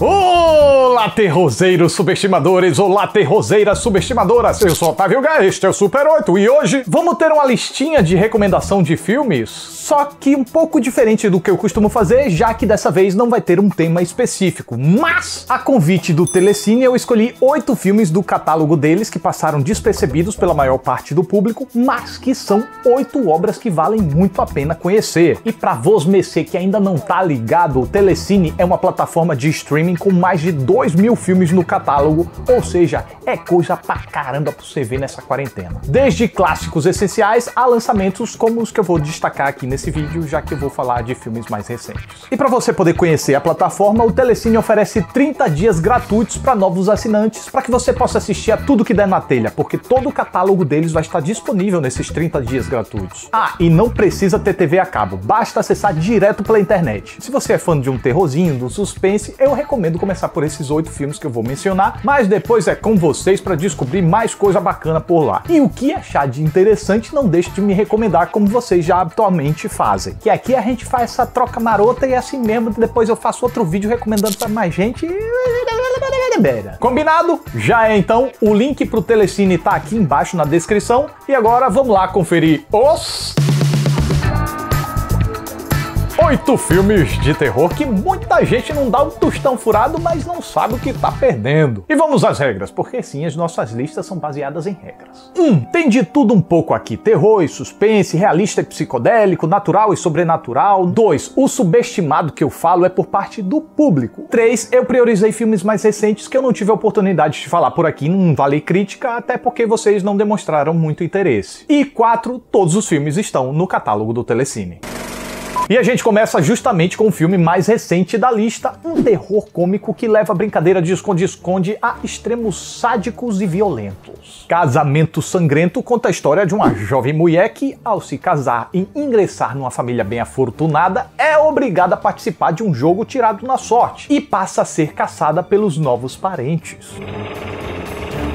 Olá, terroseiros subestimadores! Olá, terroseiras subestimadoras! Eu sou Otávio Gá, este é o Super 8 e hoje vamos ter uma listinha de recomendação de filmes, só que um pouco diferente do que eu costumo fazer, já que dessa vez não vai ter um tema específico. Mas, a convite do Telecine, eu escolhi 8 filmes do catálogo deles que passaram despercebidos pela maior parte do público, mas que são 8 obras que valem muito a pena conhecer. E pra você que ainda não tá ligado, o Telecine é uma plataforma de streaming com mais de 2.000 filmes no catálogo, ou seja, é coisa pra caramba pra você ver nessa quarentena. Desde clássicos essenciais a lançamentos como os que eu vou destacar aqui nesse vídeo, já que eu vou falar de filmes mais recentes. E para você poder conhecer a plataforma, o Telecine oferece 30 dias gratuitos para novos assinantes, para que você possa assistir a tudo que der na telha, porque todo o catálogo deles vai estar disponível nesses 30 dias gratuitos. Ah, e não precisa ter TV a cabo, basta acessar direto pela internet. Se você é fã de um terrorzinho, do suspense, eu recomendo começar por esses 8 filmes que eu vou mencionar, mas depois é com vocês para descobrir mais coisa bacana por lá. E o que achar de interessante, não deixe de me recomendar como vocês já habitualmente fazem. Que aqui a gente faz essa troca marota e assim mesmo, depois eu faço outro vídeo recomendando para mais gente. Combinado? Já é então, o link pro Telecine tá aqui embaixo na descrição. E agora vamos lá conferir os 8 filmes de terror que muita gente não dá um tostão furado, mas não sabe o que tá perdendo. E vamos às regras, porque sim, as nossas listas são baseadas em regras. 1. Tem de tudo um pouco aqui. Terror e suspense, realista e psicodélico, natural e sobrenatural. 2. O subestimado que eu falo é por parte do público. 3. Eu priorizei filmes mais recentes que eu não tive a oportunidade de falar por aqui, não vale crítica, até porque vocês não demonstraram muito interesse. E 4. Todos os filmes estão no catálogo do Telecine. E a gente começa justamente com o filme mais recente da lista, um terror cômico que leva a brincadeira de esconde-esconde a extremos sádicos e violentos. Casamento Sangrento conta a história de uma jovem mulher que, ao se casar e ingressar numa família bem afortunada, é obrigada a participar de um jogo tirado na sorte e passa a ser caçada pelos novos parentes.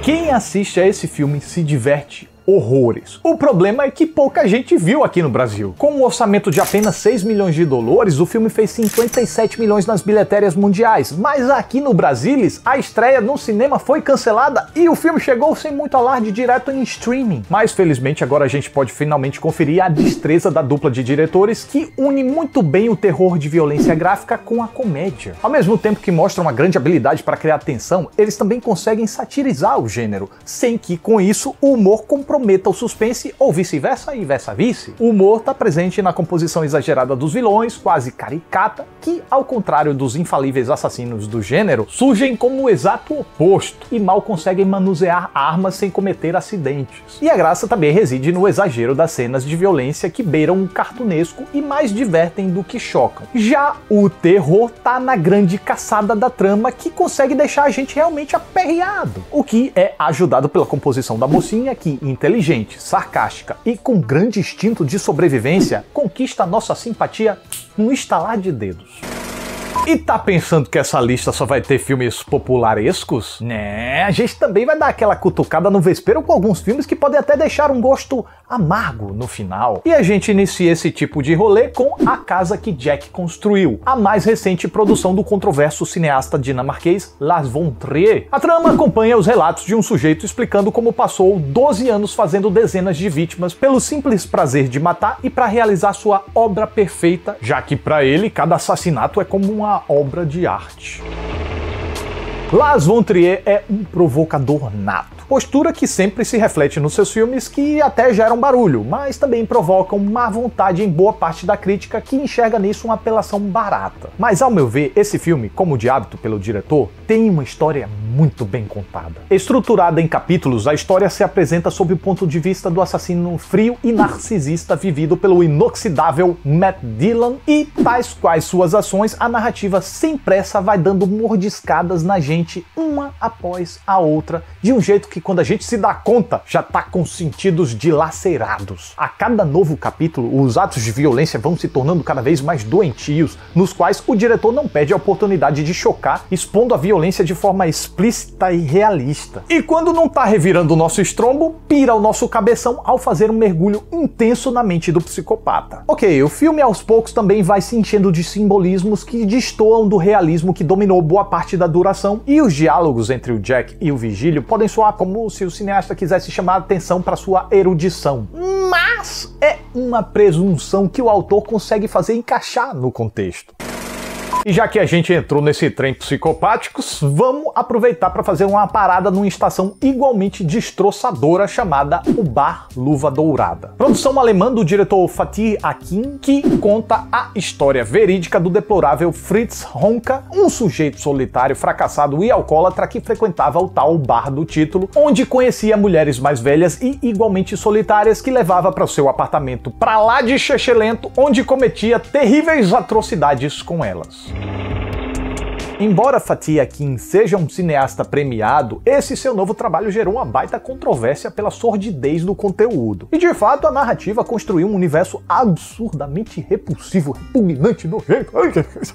Quem assiste a esse filme se diverte horrores. O problema é que pouca gente viu aqui no Brasil. Com um orçamento de apenas 6 milhões de dólares, o filme fez 57 milhões nas bilhetérias mundiais, mas aqui no Brasilis, a estreia no cinema foi cancelada e o filme chegou sem muito alarde direto em streaming. Mas felizmente agora a gente pode finalmente conferir a destreza da dupla de diretores que une muito bem o terror de violência gráfica com a comédia. Ao mesmo tempo que mostram uma grande habilidade para criar tensão, eles também conseguem satirizar o gênero, sem que com isso o humor comprometa o suspense ou vice-versa e versa-vice. O humor está presente na composição exagerada dos vilões, quase caricata, que, ao contrário dos infalíveis assassinos do gênero, surgem como o exato oposto e mal conseguem manusear armas sem cometer acidentes. E a graça também reside no exagero das cenas de violência que beiram o cartunesco e mais divertem do que chocam. Já o terror tá na grande caçada da trama que consegue deixar a gente realmente aperreado, o que é ajudado pela composição da mocinha que, inteligente, sarcástica e com grande instinto de sobrevivência, conquista a nossa simpatia num estalar de dedos. E tá pensando que essa lista só vai ter filmes popularescos? Né, a gente também vai dar aquela cutucada no vespeiro com alguns filmes que podem até deixar um gosto amargo no final. E a gente inicia esse tipo de rolê com A Casa que Jack Construiu, a mais recente produção do controverso cineasta dinamarquês Lars von Trier. A trama acompanha os relatos de um sujeito explicando como passou 12 anos fazendo dezenas de vítimas pelo simples prazer de matar e para realizar sua obra perfeita, já que para ele cada assassinato é como uma obra de arte. Lars von Trier é um provocador nato. Postura que sempre se reflete nos seus filmes, que até geram barulho, mas também provocam má vontade em boa parte da crítica que enxerga nisso uma apelação barata. Mas ao meu ver, esse filme, como de hábito pelo diretor, tem uma história muito bem contada. Estruturada em capítulos, a história se apresenta sob o ponto de vista do assassino frio e narcisista vivido pelo inoxidável Matt Dillon e, tais quais suas ações, a narrativa sem pressa vai dando mordiscadas na gente uma após a outra, de um jeito que que quando a gente se dá conta, já tá com sentidos dilacerados. A cada novo capítulo, os atos de violência vão se tornando cada vez mais doentios, nos quais o diretor não perde a oportunidade de chocar, expondo a violência de forma explícita e realista. E quando não tá revirando o nosso estrombo, pira o nosso cabeção ao fazer um mergulho intenso na mente do psicopata. Ok, o filme aos poucos também vai se enchendo de simbolismos que destoam do realismo que dominou boa parte da duração, e os diálogos entre o Jack e o Vigílio podem soar como se o cineasta quisesse chamar a atenção para sua erudição. Mas é uma presunção que o autor consegue fazer encaixar no contexto. E já que a gente entrou nesse trem psicopáticos, vamos aproveitar para fazer uma parada numa estação igualmente destroçadora chamada o Bar Luva Dourada. Produção alemã do diretor Fatih Akin, que conta a história verídica do deplorável Fritz Honka, um sujeito solitário, fracassado e alcoólatra que frequentava o tal bar do título, onde conhecia mulheres mais velhas e igualmente solitárias que levava para o seu apartamento pra lá de chechelento, onde cometia terríveis atrocidades com elas. Embora Fatih Akin seja um cineasta premiado, esse seu novo trabalho gerou uma baita controvérsia pela sordidez do conteúdo. E de fato a narrativa construiu um universo absurdamente repulsivo, repugnante, nojento.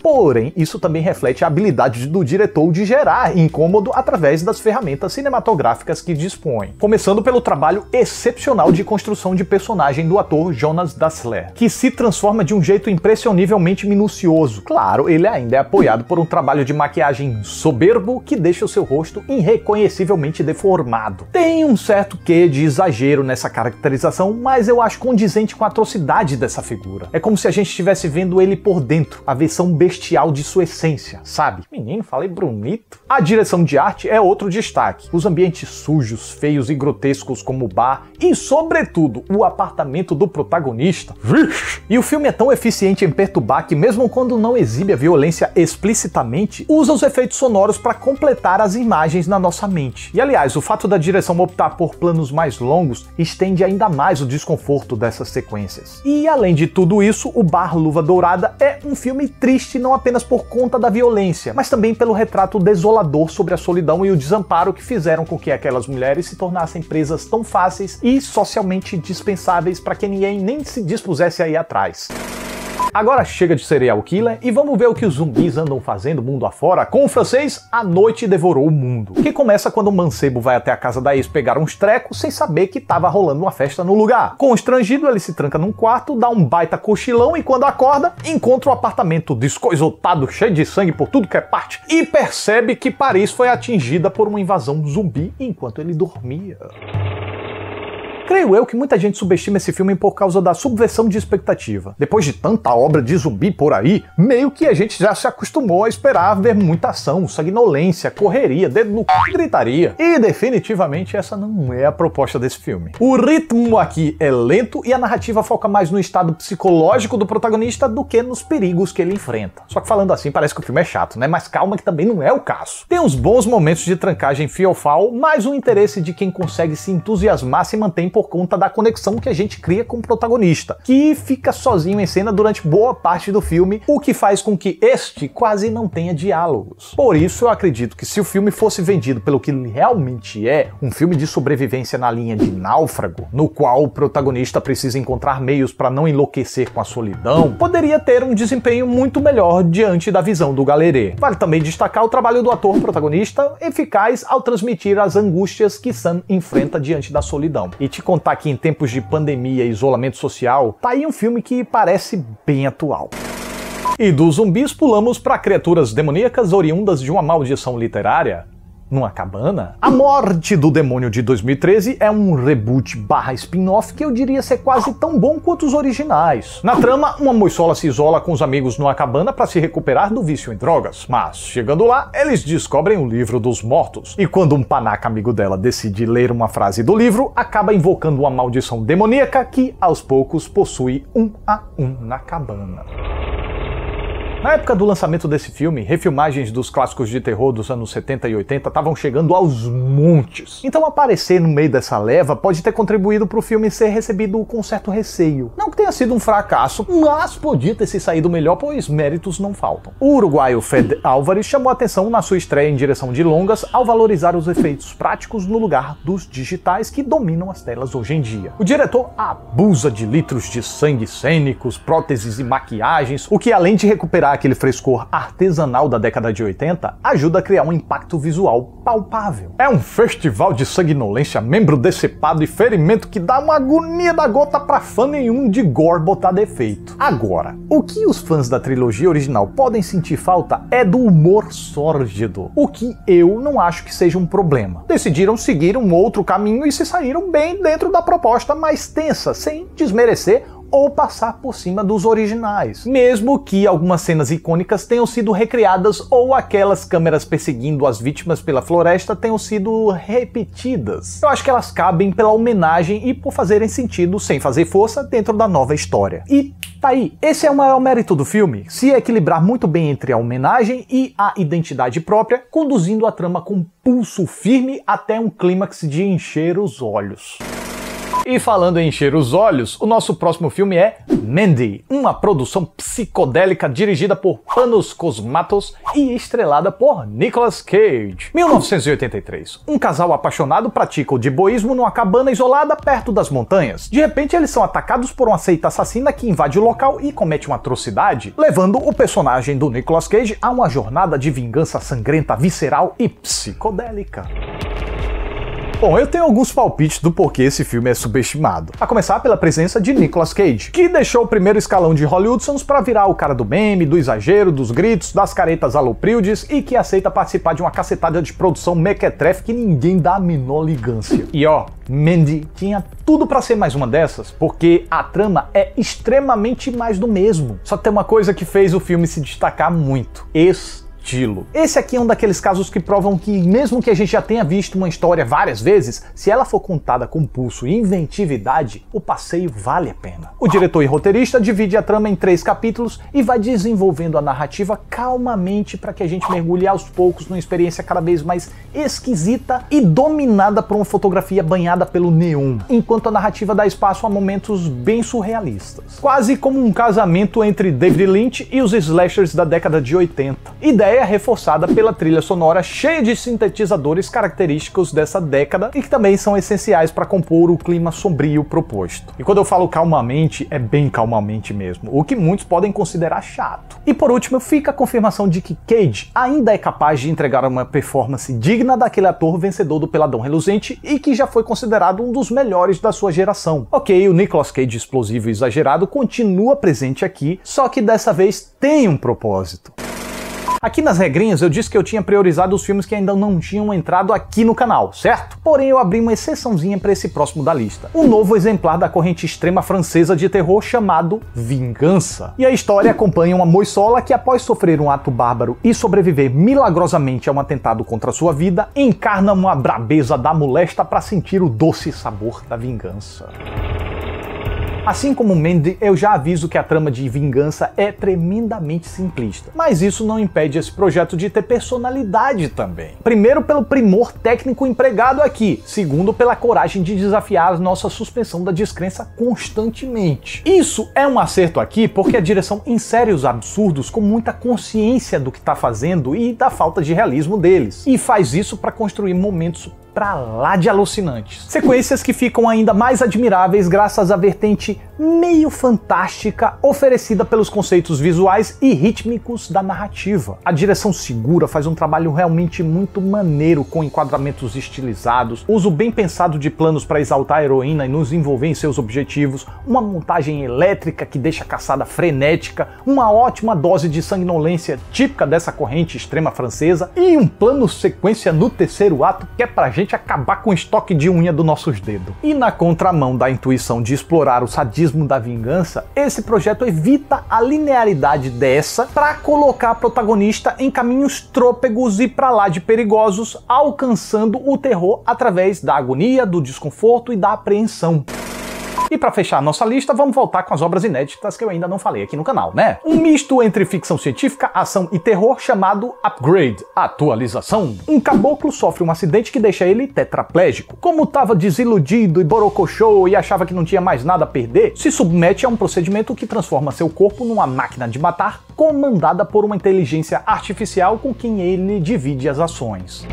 Porém, isso também reflete a habilidade do diretor de gerar incômodo através das ferramentas cinematográficas que dispõe. Começando pelo trabalho excepcional de construção de personagem do ator Jonas Dassler, que se transforma de um jeito impressionivelmente minucioso. Claro, ele ainda é apoiado por um trabalho de maquiagem soberbo que deixa o seu rosto irreconhecivelmente deformado. Tem um certo quê de exagero nessa caracterização, mas eu acho condizente com a atrocidade dessa figura. É como se a gente estivesse vendo ele por dentro, a versão bestial de sua essência, sabe? Menino, falei bonito. A direção de arte é outro destaque. Os ambientes sujos, feios e grotescos como o bar e, sobretudo, o apartamento do protagonista. E o filme é tão eficiente em perturbar que, mesmo quando não exibe a violência explicitamente, usa os efeitos sonoros para completar as imagens na nossa mente. E aliás, o fato da direção optar por planos mais longos estende ainda mais o desconforto dessas sequências. E além de tudo isso, o Bar Luva Dourada é um filme triste não apenas por conta da violência, mas também pelo retrato desolador sobre a solidão e o desamparo que fizeram com que aquelas mulheres se tornassem presas tão fáceis e socialmente dispensáveis para que ninguém nem se dispusesse a ir atrás. Agora chega de serial killer e vamos ver o que os zumbis andam fazendo mundo afora com o francês A Noite Devorou o Mundo, que começa quando o mancebo vai até a casa da ex pegar uns trecos sem saber que tava rolando uma festa no lugar. Constrangido, ele se tranca num quarto, dá um baita cochilão e quando acorda, encontra o apartamento descoisotado, cheio de sangue por tudo que é parte e percebe que Paris foi atingida por uma invasão zumbi enquanto ele dormia. Creio eu que muita gente subestima esse filme por causa da subversão de expectativa. Depois de tanta obra de zumbi por aí, meio que a gente já se acostumou a esperar ver muita ação, sanguinolência, correria, dedo no c... e gritaria. E definitivamente essa não é a proposta desse filme. O ritmo aqui é lento e a narrativa foca mais no estado psicológico do protagonista do que nos perigos que ele enfrenta. Só que falando assim parece que o filme é chato, né? Mas calma que também não é o caso. Tem uns bons momentos de trancagem fiofal, mas o interesse de quem consegue se entusiasmar se mantém por conta da conexão que a gente cria com o protagonista, que fica sozinho em cena durante boa parte do filme, o que faz com que este quase não tenha diálogos. Por isso eu acredito que se o filme fosse vendido pelo que ele realmente é, um filme de sobrevivência na linha de Náufrago, no qual o protagonista precisa encontrar meios para não enlouquecer com a solidão, poderia ter um desempenho muito melhor diante da visão do galerê. Vale também destacar o trabalho do ator protagonista, eficaz ao transmitir as angústias que Sam enfrenta diante da solidão. E te contar que em tempos de pandemia e isolamento social, tá aí um filme que parece bem atual. E dos zumbis pulamos para criaturas demoníacas oriundas de uma maldição literária numa cabana. A Morte do Demônio de 2013 é um reboot barra spin-off que eu diria ser quase tão bom quanto os originais. Na trama, uma moçola se isola com os amigos numa cabana para se recuperar do vício em drogas, mas chegando lá, eles descobrem o livro dos mortos, e quando um panaca amigo dela decide ler uma frase do livro, acaba invocando uma maldição demoníaca que, aos poucos, possui um a um na cabana. Na época do lançamento desse filme, refilmagens dos clássicos de terror dos anos 70 e 80 estavam chegando aos montes. Então aparecer no meio dessa leva pode ter contribuído para o filme ser recebido com certo receio. Não que tenha sido um fracasso, mas podia ter se saído melhor, pois méritos não faltam. O uruguaio Fede Álvares chamou a atenção na sua estreia em direção de longas ao valorizar os efeitos práticos no lugar dos digitais que dominam as telas hoje em dia. O diretor abusa de litros de sangue cênicos, próteses e maquiagens, o que além de recuperar aquele frescor artesanal da década de 80, ajuda a criar um impacto visual palpável. É um festival de sanguinolência, membro decepado e ferimento que dá uma agonia da gota pra fã nenhum de gore botar defeito. Agora, o que os fãs da trilogia original podem sentir falta é do humor sórdido, o que eu não acho que seja um problema. Decidiram seguir um outro caminho e se saíram bem dentro da proposta mais tensa, sem desmerecer ou passar por cima dos originais. Mesmo que algumas cenas icônicas tenham sido recriadas ou aquelas câmeras perseguindo as vítimas pela floresta tenham sido repetidas. Eu acho que elas cabem pela homenagem e por fazerem sentido sem fazer força dentro da nova história. E tá aí, esse é o maior mérito do filme, se equilibrar muito bem entre a homenagem e a identidade própria, conduzindo a trama com pulso firme até um clímax de encher os olhos. E falando em encher os olhos, o nosso próximo filme é Mandy, uma produção psicodélica dirigida por Panos Cosmatos e estrelada por Nicolas Cage. 1983. Um casal apaixonado pratica o diboísmo numa cabana isolada perto das montanhas. De repente eles são atacados por uma seita assassina que invade o local e comete uma atrocidade, levando o personagem do Nicolas Cage a uma jornada de vingança sangrenta, visceral e psicodélica. Bom, eu tenho alguns palpites do porquê esse filme é subestimado. A começar pela presença de Nicolas Cage, que deixou o primeiro escalão de Hollywoodsons para virar o cara do meme, do exagero, dos gritos, das caretas alopríodes e que aceita participar de uma cacetada de produção mequetrefe que ninguém dá a menor ligância. E ó, Mandy tinha tudo para ser mais uma dessas, porque a trama é extremamente mais do mesmo. Só tem uma coisa que fez o filme se destacar muito: estilo. Esse aqui é um daqueles casos que provam que, mesmo que a gente já tenha visto uma história várias vezes, se ela for contada com pulso e inventividade, o passeio vale a pena. O diretor e roteirista divide a trama em 3 capítulos e vai desenvolvendo a narrativa calmamente para que a gente mergulhe aos poucos numa experiência cada vez mais esquisita e dominada por uma fotografia banhada pelo neon, enquanto a narrativa dá espaço a momentos bem surrealistas. Quase como um casamento entre David Lynch e os slashers da década de 80. Ideia reforçada pela trilha sonora cheia de sintetizadores característicos dessa década e que também são essenciais para compor o clima sombrio proposto. E quando eu falo calmamente, é bem calmamente mesmo, o que muitos podem considerar chato. E por último, fica a confirmação de que Cage ainda é capaz de entregar uma performance digna daquele ator vencedor do Peladão Reluzente e que já foi considerado um dos melhores da sua geração. Ok, o Nicolas Cage explosivo e exagerado continua presente aqui, só que dessa vez tem um propósito. Aqui nas regrinhas eu disse que eu tinha priorizado os filmes que ainda não tinham entrado aqui no canal, certo? Porém eu abri uma exceçãozinha para esse próximo da lista. Um novo exemplar da corrente extrema francesa de terror chamado Vingança. E a história acompanha uma moçola que, após sofrer um ato bárbaro e sobreviver milagrosamente a um atentado contra sua vida, encarna uma brabeza da molesta para sentir o doce sabor da vingança. Assim como Mandy, eu já aviso que a trama de Vingança é tremendamente simplista, mas isso não impede esse projeto de ter personalidade também. Primeiro, pelo primor técnico empregado aqui, segundo, pela coragem de desafiar a nossa suspensão da descrença constantemente. Isso é um acerto aqui porque a direção insere os absurdos com muita consciência do que está fazendo e da falta de realismo deles, e faz isso para construir momentos pra lá de alucinantes. Sequências que ficam ainda mais admiráveis graças à vertente meio fantástica oferecida pelos conceitos visuais e rítmicos da narrativa. A direção segura faz um trabalho realmente muito maneiro com enquadramentos estilizados, uso bem pensado de planos para exaltar a heroína e nos envolver em seus objetivos, uma montagem elétrica que deixa a caçada frenética, uma ótima dose de sanguinolência típica dessa corrente extrema francesa e um plano sequência no terceiro ato que é pra gente acabar com o estoque de unha dos nossos dedos. E na contramão da intuição de explorar o sadismo da vingança, esse projeto evita a linearidade dessa para colocar a protagonista em caminhos trôpegos e pra lá de perigosos, alcançando o terror através da agonia, do desconforto e da apreensão. E pra fechar a nossa lista, vamos voltar com as obras inéditas que eu ainda não falei aqui no canal, né? Um misto entre ficção científica, ação e terror chamado Upgrade, Atualização. Um caboclo sofre um acidente que deixa ele tetraplégico. Como tava desiludido e borocochô e achava que não tinha mais nada a perder, se submete a um procedimento que transforma seu corpo numa máquina de matar comandada por uma inteligência artificial com quem ele divide as ações.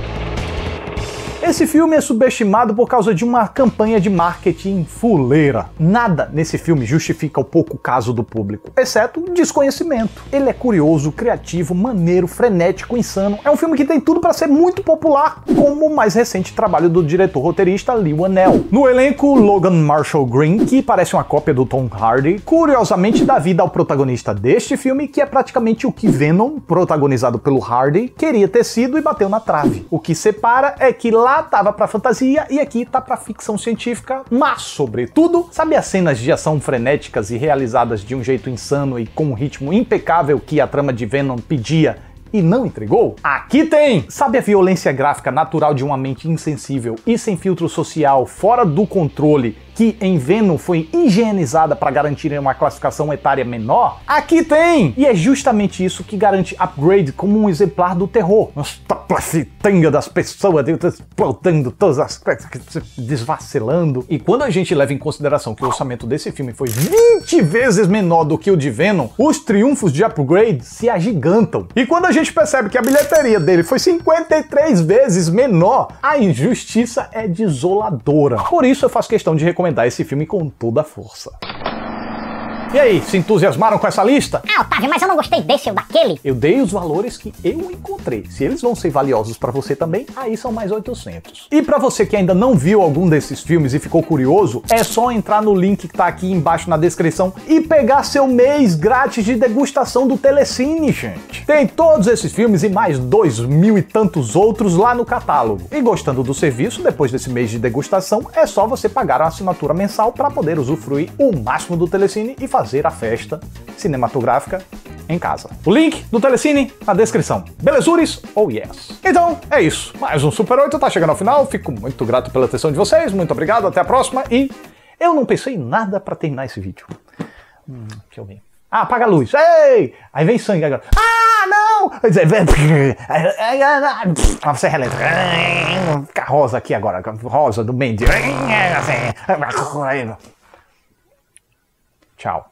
Esse filme é subestimado por causa de uma campanha de marketing fuleira. Nada nesse filme justifica o pouco caso do público, exceto desconhecimento. Ele é curioso, criativo, maneiro, frenético, insano. É um filme que tem tudo para ser muito popular, como o mais recente trabalho do diretor-roteirista Leigh Whannell. No elenco, Logan Marshall Green, que parece uma cópia do Tom Hardy, curiosamente dá vida ao protagonista deste filme, que é praticamente o que Venom, protagonizado pelo Hardy, queria ter sido e bateu na trave. O que separa é que lá tava pra fantasia e aqui tá pra ficção científica, mas, sobretudo, sabe as cenas de ação frenéticas e realizadas de um jeito insano e com um ritmo impecável que a trama de Venom pedia e não entregou? Aqui tem! Sabe a violência gráfica natural de uma mente insensível e sem filtro social, fora do controle, que em Venom foi higienizada para garantir uma classificação etária menor? Aqui tem! E é justamente isso que garante Upgrade como um exemplar do terror. Nossa, placitanga das pessoas explodendo todas as coisas, desvacilando. E quando a gente leva em consideração que o orçamento desse filme foi 20 vezes menor do que o de Venom, os triunfos de Upgrade se agigantam. E quando a gente percebe que a bilheteria dele foi 53 vezes menor, a injustiça é desoladora. Por isso eu faço questão de recomendar esse filme com toda a força. E aí, se entusiasmaram com essa lista? Ah, Otávio, mas eu não gostei desse ou daquele. Eu dei os valores que eu encontrei. Se eles vão ser valiosos pra você também, aí são mais 800. E pra você que ainda não viu algum desses filmes e ficou curioso, é só entrar no link que tá aqui embaixo na descrição e pegar seu mês grátis de degustação do Telecine, gente. Tem todos esses filmes e mais 2.000 e tantos outros lá no catálogo. E gostando do serviço, depois desse mês de degustação, é só você pagar a assinatura mensal para poder usufruir o máximo do Telecine e fazer a festa cinematográfica em casa. O link do Telecine na descrição. Belezures ou yes? Então, é isso. Mais um Super 8 tá chegando ao final. Fico muito grato pela atenção de vocês. Muito obrigado. Até a próxima. E eu não pensei em nada pra terminar esse vídeo. Deixa eu ver. Ah, apaga a luz. Ei! Aí vem sangue agora. Ah, não! Você relenta. Fica rosa aqui agora. Rosa do Mandy. Tchau.